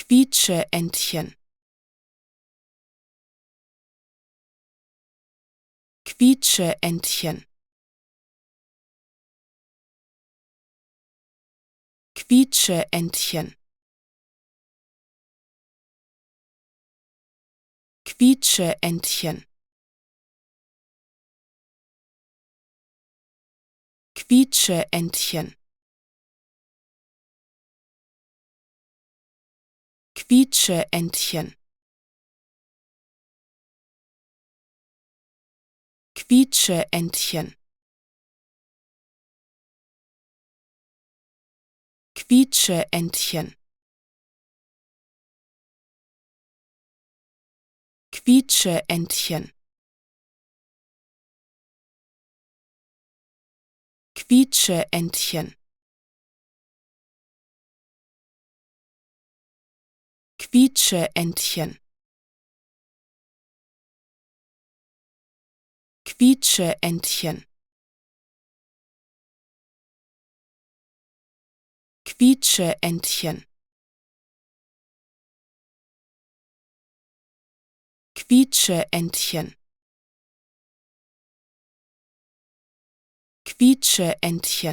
Quietscheentchen, Quietscheentchen, Quietscheentchen, Quietscheentchen, Quietscheentchen, Quietscheentchen, Quietscheentchen, Quietscheentchen, Quietscheentchen, Quietscheentchen, Quietscheentchen, Quietscheentchen, Quietscheentchen, Quietscheentchen, Quietscheentchen,